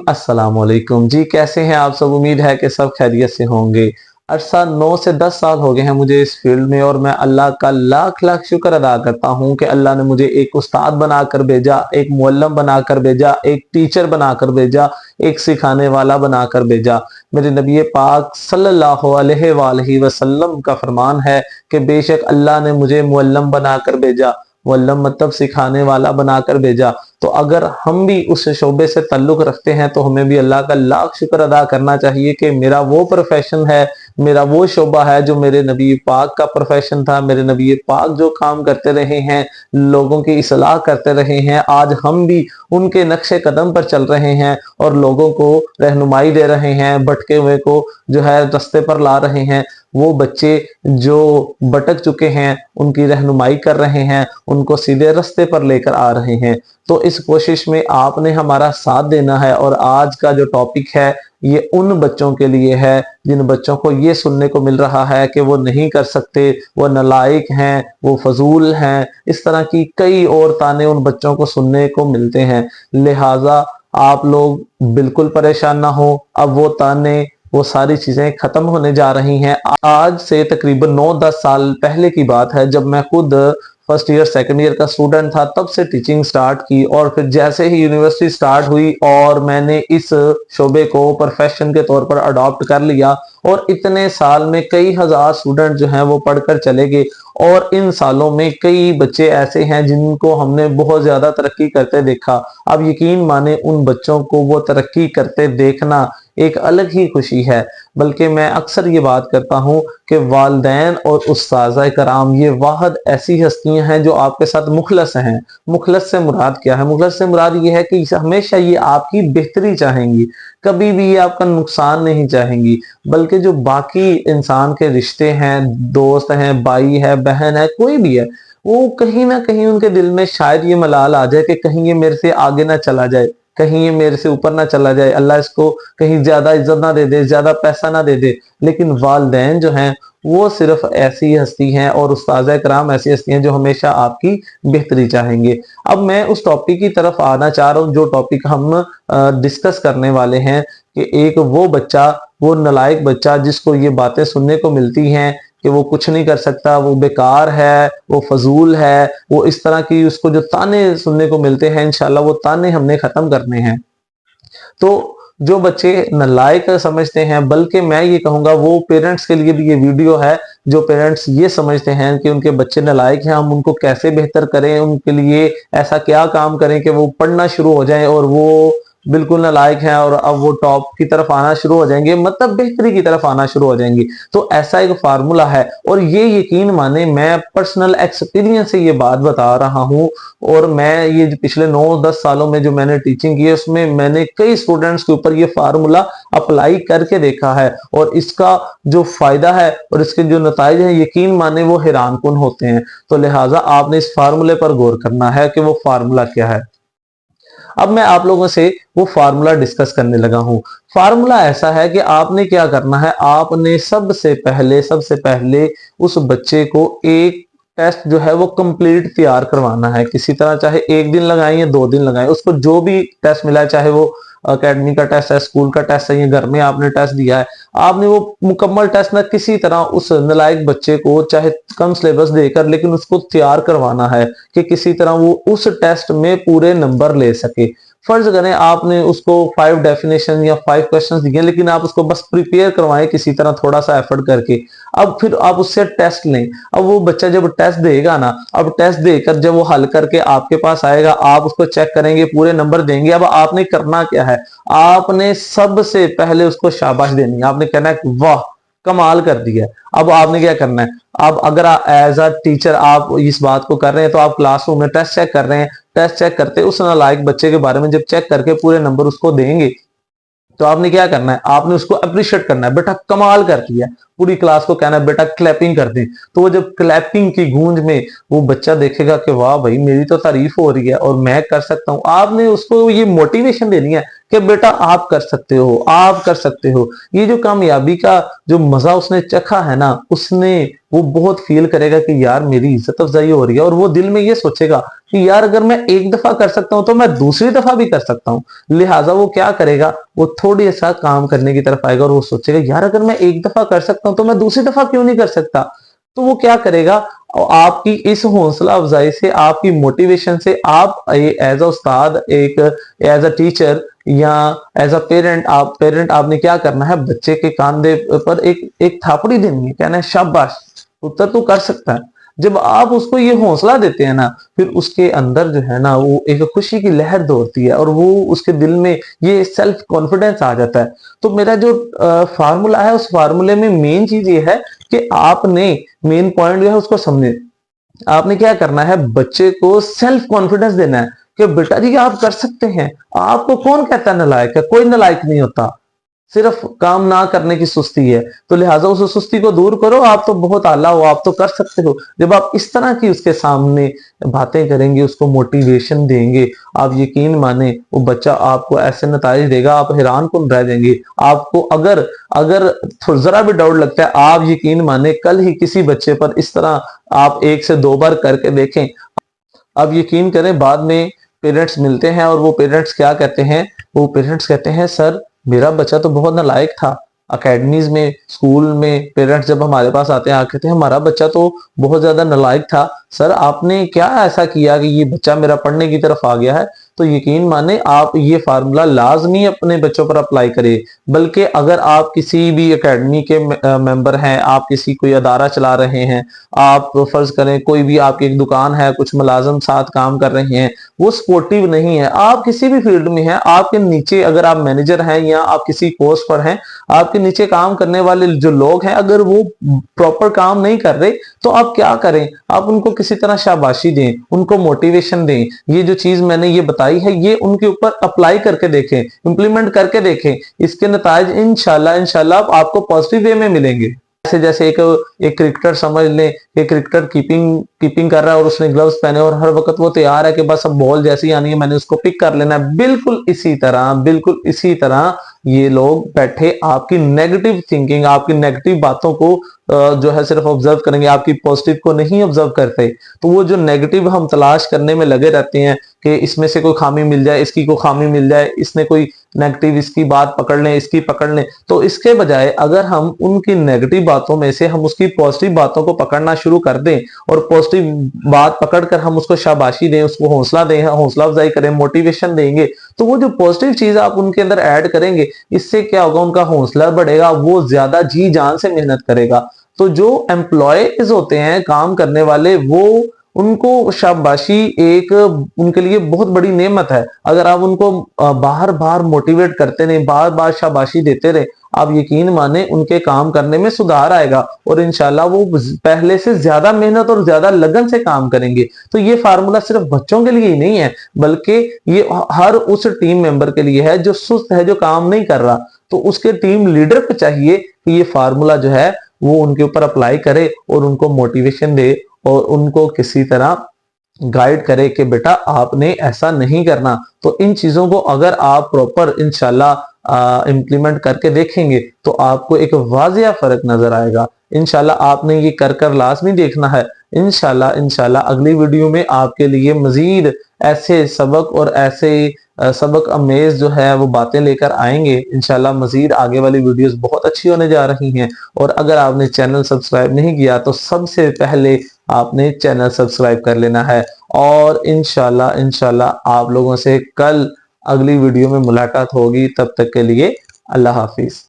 अस्सलामुअलैकुम जी, कैसे हैं आप सब। उम्मीद है कि सब खैरियत से होंगे। अरसा 9 से 10 साल हो गए हैं मुझे इस फील्ड में, और मैं अल्लाह का लाख लाख शुक्र अदा करता हूं कि अल्लाह ने मुझे एक उस्ताद बनाकर भेजा, एक मुअल्लिम बनाकर भेजा, एक टीचर बनाकर भेजा, एक सिखाने वाला बनाकर भेजा। मेरे नबी पाक सल्लल्लाहु अलैहि वसल्लम का फरमान है कि बेशक अल्लाह ने मुझे मुअल्लिम बनाकर भेजा। मुअल्लिम मतलब सिखाने वाला बनाकर भेजा। तो अगर हम भी उस शोबे से ताल्लुक रखते हैं तो हमें भी अल्लाह का लाख शुक्र अदा करना चाहिए कि मेरा वो प्रोफेशन है, मेरा वो शोबा है जो मेरे नबी पाक का प्रोफेशन था। मेरे नबी पाक जो काम करते रहे हैं, लोगों की इस्लाह करते रहे हैं, आज हम भी उनके नक्शे कदम पर चल रहे हैं और लोगों को रहनुमाई दे रहे हैं, भटके हुए को जो है रास्ते पर ला रहे हैं। वो बच्चे जो भटक चुके हैं उनकी रहनुमाई कर रहे हैं, उनको सीधे रास्ते पर लेकर आ रहे हैं। तो इस कोशिश में आपने हमारा साथ देना है। और आज का जो टॉपिक है ये उन बच्चों के लिए है जिन बच्चों को ये सुनने को मिल रहा है कि वो नहीं कर सकते, वो नालायक हैं, वो फजूल हैं। इस तरह की कई और ताने उन बच्चों को सुनने को मिलते हैं। लिहाजा आप लोग बिल्कुल परेशान ना हो। अब वो ताने, वो सारी चीजें खत्म होने जा रही हैं। आज से तकरीबन 9-10 साल पहले की बात है, जब मैं खुद फर्स्ट ईयर सेकंड ईयर का स्टूडेंट था, तब से टीचिंग स्टार्ट की। और फिर जैसे ही यूनिवर्सिटी स्टार्ट हुई और मैंने इस शोबे को प्रोफेशन के तौर पर अडॉप्ट कर लिया, और इतने साल में कई हजार स्टूडेंट जो हैं वो पढ़कर चले गए। और इन सालों में कई बच्चे ऐसे हैं जिनको हमने बहुत ज्यादा तरक्की करते देखा। अब यकीन माने उन बच्चों को वो तरक्की करते देखना एक अलग ही खुशी है। बल्कि मैं अक्सर ये बात करता हूँ कि वालिदैन और उस्ताज़ कराम ये वाहद ऐसी हस्तियां हैं जो आपके साथ मुखलस हैं। मुखलस से मुराद क्या है? मुखलस से मुराद ये है कि हमेशा ये आपकी बेहतरी चाहेंगी, कभी भी ये आपका नुकसान नहीं चाहेंगी। बल्कि जो बाकी इंसान के रिश्ते हैं, दोस्त हैं, भाई है, बहन है, कोई भी है, वो कहीं ना कहीं उनके दिल में शायद ये मलाल आ जाए कि कहीं ये मेरे से आगे ना चला जाए, कहीं ये मेरे से ऊपर ना चला जाए, अल्लाह इसको कहीं ज्यादा इज्जत ना दे दे, ज्यादा पैसा ना दे दे। लेकिन वालिदैन जो हैं वो सिर्फ ऐसी हस्ती हैं, और उस्ताज़ कराम ऐसी हस्ती हैं जो हमेशा आपकी बेहतरी चाहेंगे। अब मैं उस टॉपिक की तरफ आना चाह रहा हूँ जो टॉपिक हम डिस्कस करने वाले हैं, कि एक वो बच्चा, वो नालायक बच्चा जिसको ये बातें सुनने को मिलती हैं कि वो कुछ नहीं कर सकता, वो बेकार है, वो फजूल है, वो इस तरह की उसको जो ताने सुनने को मिलते हैं, इंशाल्लाह वो ताने हमने खत्म करने हैं। तो जो बच्चे नालायक समझते हैं, बल्कि मैं ये कहूंगा वो पेरेंट्स के लिए भी ये वीडियो है। जो पेरेंट्स ये समझते हैं कि उनके बच्चे नालायक हैं, हम उनको कैसे बेहतर करें, उनके लिए ऐसा क्या काम करें कि वो पढ़ना शुरू हो जाए और वो बिल्कुल नालायक हैं और अब वो टॉप की तरफ आना शुरू हो जाएंगे, मतलब बेहतरी की तरफ आना शुरू हो जाएंगे। तो ऐसा एक फार्मूला है, और ये यकीन माने मैं पर्सनल एक्सपीरियंस से ये बात बता रहा हूँ। और मैं ये पिछले 9-10 सालों में जो मैंने टीचिंग की है उसमें मैंने कई स्टूडेंट्स के ऊपर ये फार्मूला अप्लाई करके देखा है, और इसका जो फायदा है और इसके जो नतीजे हैं यकीन माने वो हैरान कुन होते हैं। तो लिहाजा आपने इस फार्मूले पर गौर करना है कि वो फार्मूला क्या है। अब मैं आप लोगों से वो फार्मूला डिस्कस करने लगा हूं। फार्मूला ऐसा है कि आपने क्या करना है, आपने सबसे पहले उस बच्चे को एक टेस्ट जो है वो कंप्लीट तैयार करवाना है। किसी तरह चाहे एक दिन लगाएं या 2 दिन लगाएं, उसको जो भी टेस्ट मिला है, चाहे वो अकेडमी का टेस्ट है, स्कूल का टेस्ट है, या घर में आपने टेस्ट दिया है, आपने वो मुकम्मल टेस्ट ना किसी तरह उस नालायक बच्चे को चाहे कम सिलेबस देकर, लेकिन उसको तैयार करवाना है कि किसी तरह वो उस टेस्ट में पूरे नंबर ले सके। फर्ज करें आपने उसको 5 डेफिनेशन या 5 क्वेश्चंस दिए, लेकिन आप उसको बस प्रिपेयर करवाएं किसी तरह थोड़ा सा एफर्ट करके। अब फिर आप उससे टेस्ट लें। अब वो बच्चा जब टेस्ट देगा ना, अब टेस्ट देकर जब वो हल करके आपके पास आएगा, आप उसको चेक करेंगे, पूरे नंबर देंगे। अब आपने करना क्या है, आपने सबसे पहले उसको शाबाश देनी है। आपने कहना है वाह कमाल कर दिया। अब आपने क्या करना है, अब अगर एज अ टीचर आप इस बात को कर रहे हैं तो आप क्लासरूम में टेस्ट चेक कर रहे हैं, टेस्ट चेक करते उस नालायक बच्चे के बारे में जब चेक करके पूरे नंबर उसको देंगे, तो आपने क्या करना है, आपने उसको अप्रिशिएट करना है, बेटा कमाल कर दिया, पूरी क्लास को कहना बेटा क्लैपिंग कर दें। तो वो जब क्लैपिंग की गूंज में वो बच्चा देखेगा कि वाह भाई मेरी तो तारीफ हो रही है और मैं कर सकता हूँ, आपने उसको ये मोटिवेशन देनी है कि बेटा आप कर सकते हो, आप कर सकते हो। ये जो कामयाबी का जो मजा उसने चखा है ना, उसने वो बहुत फील करेगा कि यार मेरी इज्जत अफजाई हो रही है, और वो दिल में ये सोचेगा कि यार अगर मैं एक दफा कर सकता हूं तो मैं दूसरी दफा भी कर सकता हूं। लिहाजा वो क्या करेगा, वो थोड़ी सा काम करने की तरफ आएगा और वो सोचेगा यार अगर मैं एक दफा कर सकता हूं तो मैं दूसरी दफा क्यों नहीं कर सकता। तो वो क्या करेगा, आपकी इस हौसला अफजाई से, आपकी मोटिवेशन से, आप एज अ उस्ताद, एक एज अ टीचर या एज अ पेरेंट, आपने क्या करना है, बच्चे के कंधे पर एक एक थापड़ी देनी है, कहना है शाबाश पुत्र तू कर सकता है। जब आप उसको ये हौसला देते हैं ना, फिर उसके अंदर जो है ना वो एक खुशी की लहर दौड़ती है और वो उसके दिल में ये सेल्फ कॉन्फिडेंस आ जाता है। तो मेरा जो फार्मूला है, उस फार्मूले में मेन चीज ये है कि आपने मेन पॉइंट जो है उसको समझे। आपने क्या करना है, बच्चे को सेल्फ कॉन्फिडेंस देना है कि बेटा जी आप कर सकते हैं। आपको कौन कहता है नालायक है, कोई नालायक नहीं होता, सिर्फ काम ना करने की सुस्ती है। तो लिहाजा उस सुस्ती को दूर करो, आप तो बहुत आला हो, आप तो कर सकते हो। जब आप इस तरह की उसके सामने बातें करेंगे, उसको मोटिवेशन देंगे, आप यकीन माने वो बच्चा आपको ऐसे नताइज देगा, आप हैरान कुन रह जाएंगे। आपको अगर अगर जरा भी डाउट लगता है, आप यकीन माने कल ही किसी बच्चे पर इस तरह आप 1 से 2 बार करके देखें, अब यकीन करें बाद में पेरेंट्स मिलते हैं और वो पेरेंट्स क्या कहते हैं, वो पेरेंट्स कहते हैं सर मेरा बच्चा तो बहुत नालायक था। अकेडमीज में, स्कूल में पेरेंट्स जब हमारे पास आते हैं आके कहते हैं हमारा बच्चा तो बहुत ज्यादा नालायक था, सर आपने क्या ऐसा किया कि ये बच्चा मेरा पढ़ने की तरफ आ गया है। तो यकीन माने आप ये फार्मूला लाजमी अपने बच्चों पर अप्लाई करें। बल्कि अगर आप किसी भी एकेडमी के मेंबर हैं, आप किसी कोई अदारा चला रहे हैं, आप फर्ज करें कोई भी आपकी एक दुकान है, कुछ मुलाजम साथ काम कर रहे हैं, वो सपोर्टिव नहीं है, आप किसी भी फील्ड में हैं, आपके नीचे अगर आप मैनेजर हैं या आप किसी पोस्ट पर हैं, आपके नीचे काम करने वाले जो लोग हैं अगर वो प्रॉपर काम नहीं कर रहे, तो आप क्या करें, आप उनको किसी तरह शाबाशी दें, उनको मोटिवेशन दें। ये जो चीज मैंने ये बताई है ये उनके ऊपर अप्लाई करके देखें, इंप्लीमेंट करके देखें, इसके नताज इंशाल्लाह इंशाल्लाह आपको पॉजिटिव वे में मिलेंगे। जैसे एक एक क्रिकेटर समझ लें कि क्रिकेटर कीपिंग कीपिंग कर रहा है और उसने ग्लव्स पहने और हर वक्त वो तैयार है कि बस अब बॉल जैसी आनी है मैंने उसको पिक कर लेना है। बिल्कुल इसी तरह ये लोग बैठे आपकी नेगेटिव थिंकिंग, आपकी नेगेटिव बातों को जो है सिर्फ ऑब्जर्व करेंगे, आपकी पॉजिटिव को नहीं ऑब्जर्व करते। तो वो जो नेगेटिव हम तलाश करने में लगे रहते हैं कि इसमें से कोई खामी मिल जाए, इसकी कोई खामी मिल जाए, इसने कोई नेगेटिव इसकी बात पकड़ लें, इसकी पकड़ लें, तो इसके बजाय अगर हम उनकी नेगेटिव बातों में से हम उसकी पॉजिटिव बातों को पकड़ना शुरू कर दें और पॉजिटिव बात पकड़कर हम उसको शाबाशी दें, उसको हौसला दें, हौसला अफजाई करें, मोटिवेशन देंगे, तो वो जो पॉजिटिव चीज आप उनके अंदर ऐड करेंगे, इससे क्या होगा, उनका हौसला बढ़ेगा, वो ज्यादा जी जान से मेहनत करेगा। तो जो एम्प्लॉयज होते हैं काम करने वाले, वो उनको शाबाशी एक उनके लिए बहुत बड़ी नेमत है। अगर आप उनको बार बार मोटिवेट करते रहे, बार बार शाबाशी देते रहे, आप यकीन माने उनके काम करने में सुधार आएगा और इंशाल्लाह वो पहले से ज्यादा मेहनत और ज्यादा लगन से काम करेंगे। तो ये फार्मूला सिर्फ बच्चों के लिए ही नहीं है, बल्कि ये हर उस टीम मेंबर के लिए है जो सुस्त है, जो काम नहीं कर रहा। तो उसके टीम लीडर को चाहिए कि ये फार्मूला जो है वो उनके ऊपर अप्लाई करे और उनको मोटिवेशन दे और उनको किसी तरह गाइड करे कि बेटा आपने ऐसा नहीं करना। तो इन चीजों को अगर आप प्रॉपर इंशाल्लाह इम्प्लीमेंट करके देखेंगे तो आपको एक वाजिया फर्क नजर आएगा। इंशाल्लाह आपने ये कर कर लाजमी देखना है। इंशाल्लाह अगली वीडियो में आपके लिए मजीद ऐसे सबक और ऐसे सबक अमेज जो है वो बातें लेकर आएंगे। इंशाल्लाह मजीद आगे वाली वीडियोस बहुत अच्छी होने जा रही हैं। और अगर आपने चैनल सब्सक्राइब नहीं किया तो सबसे पहले आपने चैनल सब्सक्राइब कर लेना है। और इंशाल्लाह आप लोगों से कल अगली वीडियो में मुलाकात होगी। तब तक के लिए अल्लाह हाफिज।